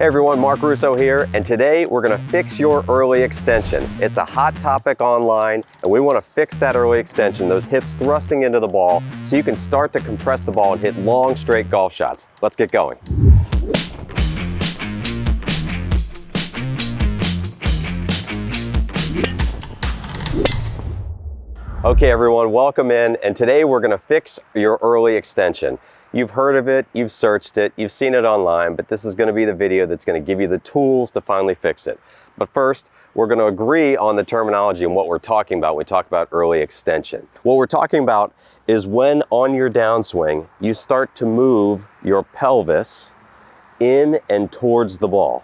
Hey everyone, Mark Russo here, and today we're going to fix your early extension. It's a hot topic online, and we want to fix that early extension, those hips thrusting into the ball, so you can start to compress the ball and hit long, straight golf shots. Let's get going. Okay everyone, welcome in, and today we're going to fix your early extension. You've heard of it, you've searched it, you've seen it online, but this is going to be the video that's going to give you the tools to finally fix it. But first, we're going to agree on the terminology and what we're talking about when we talk about early extension. What we're talking about is when on your downswing, you start to move your pelvis in and towards the ball.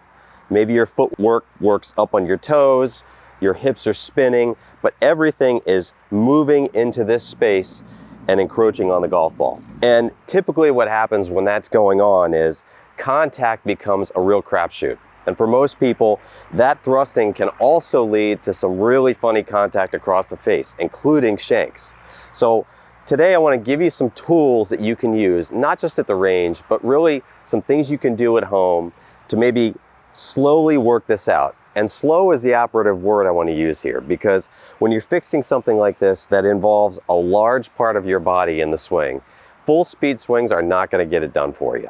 Maybe your footwork works up on your toes, your hips are spinning, but everything is moving into this space and encroaching on the golf ball. And typically what happens when that's going on is contact becomes a real crapshoot. And for most people, that thrusting can also lead to some really funny contact across the face, including shanks. So today I want to give you some tools that you can use, not just at the range, but really some things you can do at home to maybe slowly work this out. And slow is the operative word I want to use here, because when you're fixing something like this that involves a large part of your body in the swing, full speed swings are not going to get it done for you.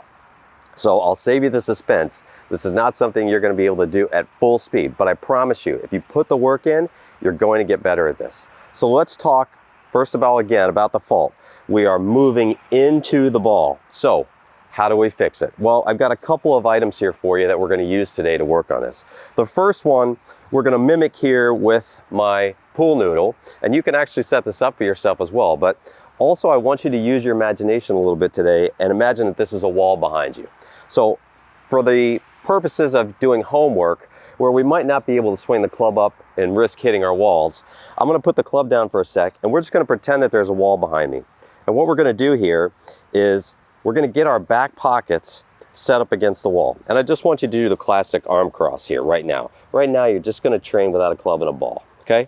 So I'll save you the suspense. This is not something you're going to be able to do at full speed, but I promise you, if you put the work in, you're going to get better at this. So let's talk first of all again about the fault. We are moving into the ball. So how do we fix it? Well, I've got a couple of items here for you that we're going to use today to work on this. The first one, we're going to mimic here with my pool noodle, and you can actually set this up for yourself as well. But also I want you to use your imagination a little bit today and imagine that this is a wall behind you. So for the purposes of doing homework, where we might not be able to swing the club up and risk hitting our walls, I'm going to put the club down for a sec, and we're just going to pretend that there's a wall behind me. And what we're going to do here is we're going to get our back pockets set up against the wall. And I just want you to do the classic arm cross here right now. Right now, you're just going to train without a club and a ball, okay?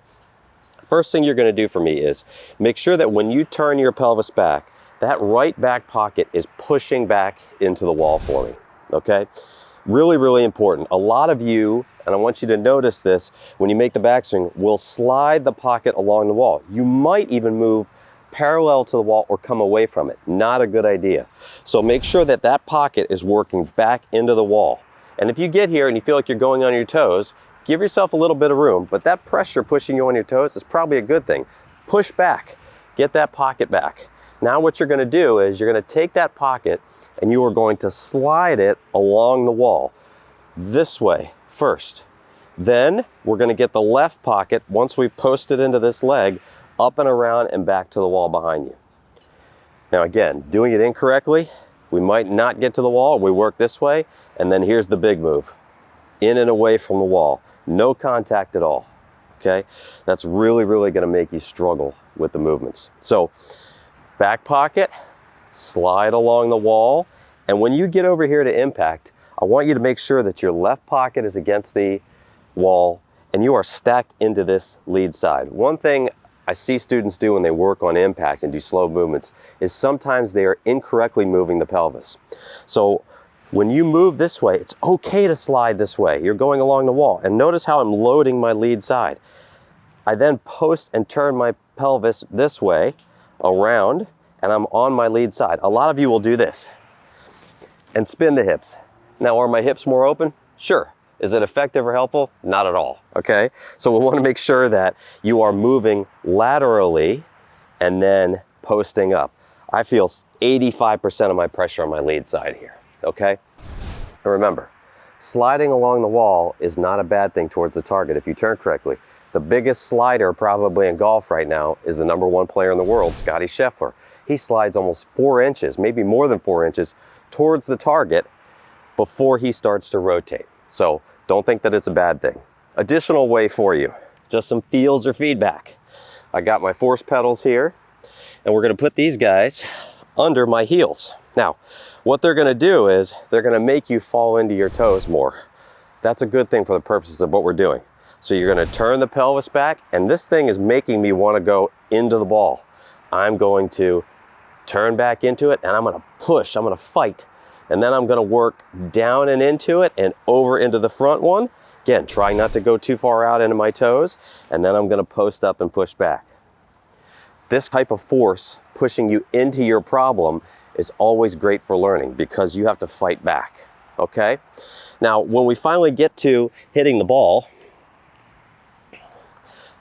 First thing you're going to do for me is make sure that when you turn your pelvis back, that right back pocket is pushing back into the wall for me, okay? Really, really important. A lot of you, and I want you to notice this, when you make the backswing, will slide the pocket along the wall. You might even move parallel to the wall or come away from it. Not a good idea. So make sure that that pocket is working back into the wall. And if you get here and you feel like you're going on your toes, give yourself a little bit of room, but that pressure pushing you on your toes is probably a good thing. Push back, get that pocket back. Now what you're going to do is you're going to take that pocket and you are going to slide it along the wall this way first. Then we're going to get the left pocket, once we've posted into this leg, up and around and back to the wall behind you. Now again, doing it incorrectly, we might not get to the wall. We work this way, and then here's the big move. In and away from the wall. No contact at all, okay? That's really, really gonna make you struggle with the movements. So, back pocket, slide along the wall, and when you get over here to impact, I want you to make sure that your left pocket is against the wall and you are stacked into this lead side. One thing I see students do when they work on impact and do slow movements is sometimes they are incorrectly moving the pelvis. So when you move this way, it's okay to slide this way. You're going along the wall. And notice how I'm loading my lead side. I then post and turn my pelvis this way around, and I'm on my lead side. A lot of you will do this and spin the hips. Now, are my hips more open? Sure. Is it effective or helpful? Not at all, okay? So we want to make sure that you are moving laterally and then posting up. I feel 85% of my pressure on my lead side here, okay? And remember, sliding along the wall is not a bad thing towards the target if you turn correctly. The biggest slider probably in golf right now is the #1 player in the world, Scottie Scheffler. He slides almost 4 inches, maybe more than 4 inches, towards the target before he starts to rotate. So don't think that it's a bad thing. Additional way for you, just some feels or feedback. I got my force pedals here, and we're gonna put these guys under my heels. Now, what they're gonna do is they're gonna make you fall into your toes more. That's a good thing for the purposes of what we're doing. So you're gonna turn the pelvis back, and this thing is making me wanna go into the ball. I'm going to turn back into it, and I'm gonna push, I'm gonna fight And then I'm gonna work down and into it and over into the front one. Again, trying not to go too far out into my toes. And then I'm gonna post up and push back. This type of force pushing you into your problem is always great for learning because you have to fight back, okay? Now, when we finally get to hitting the ball,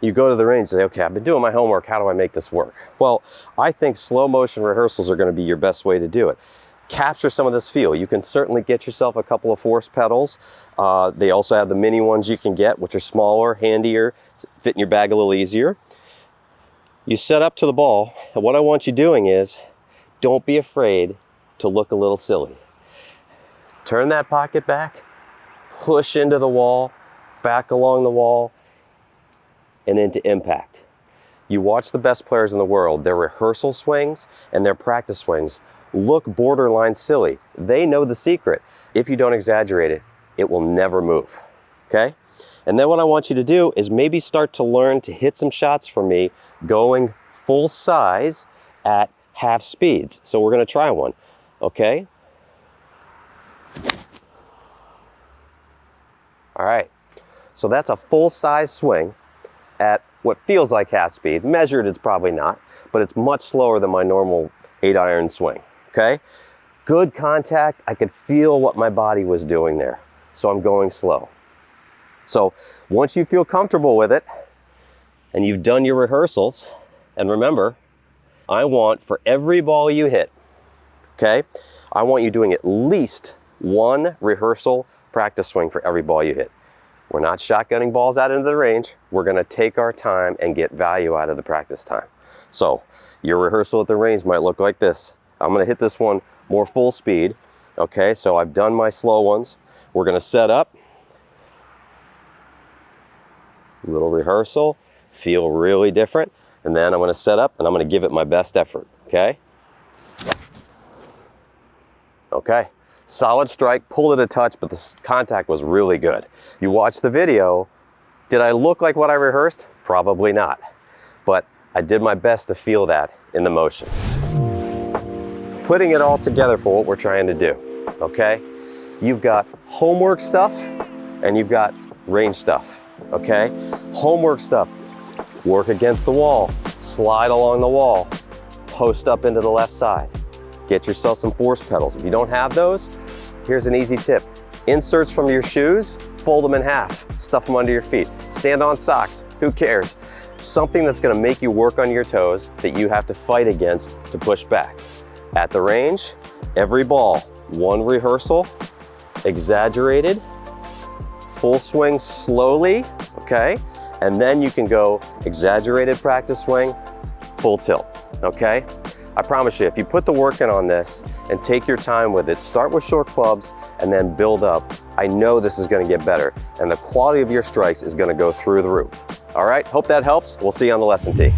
you go to the range and say, okay, I've been doing my homework, how do I make this work? Well, I think slow motion rehearsals are gonna be your best way to do it. Capture some of this feel. You can certainly get yourself a couple of force pedals. They also have the mini ones you can get, which are smaller, handier, fit in your bag a little easier. You set up to the ball, and what I want you doing is, don't be afraid to look a little silly. Turn that pocket back, push into the wall, back along the wall, and into impact. You watch the best players in the world, their rehearsal swings and their practice swings look borderline silly. They know the secret. If you don't exaggerate it, it will never move, okay? And then what I want you to do is maybe start to learn to hit some shots for me going full size at half speeds. So we're gonna try one, okay? All right, so that's a full size swing at what feels like half speed. Measured, it's probably not, but it's much slower than my normal 8-iron swing, okay? Good contact, I could feel what my body was doing there, so I'm going slow. So once you feel comfortable with it, and you've done your rehearsals, and remember, I want for every ball you hit, okay, I want you doing at least one rehearsal practice swing for every ball you hit. We're not shotgunning balls out into the range. We're gonna take our time and get value out of the practice time. So your rehearsal at the range might look like this. I'm gonna hit this one more full speed. Okay, so I've done my slow ones. We're gonna set up. Little rehearsal, feel really different. And then I'm gonna set up and I'm gonna give it my best effort, okay? Okay. Solid strike, pulled it a touch, but the contact was really good. You watch the video, did I look like what I rehearsed? Probably not, but I did my best to feel that in the motion. Putting it all together for what we're trying to do, okay? You've got homework stuff and you've got range stuff, okay? Homework stuff, work against the wall, slide along the wall, post up into the left side. Get yourself some force pedals. If you don't have those, here's an easy tip. Inserts from your shoes, fold them in half, stuff them under your feet. Stand on socks, who cares? Something that's gonna make you work on your toes that you have to fight against to push back. At the range, every ball, one rehearsal, exaggerated, full swing slowly, okay? And then you can go exaggerated practice swing, full tilt, okay? I promise you, if you put the work in on this and take your time with it, start with short clubs and then build up, I know this is gonna get better and the quality of your strikes is gonna go through the roof. All right, hope that helps. We'll see you on the lesson tee.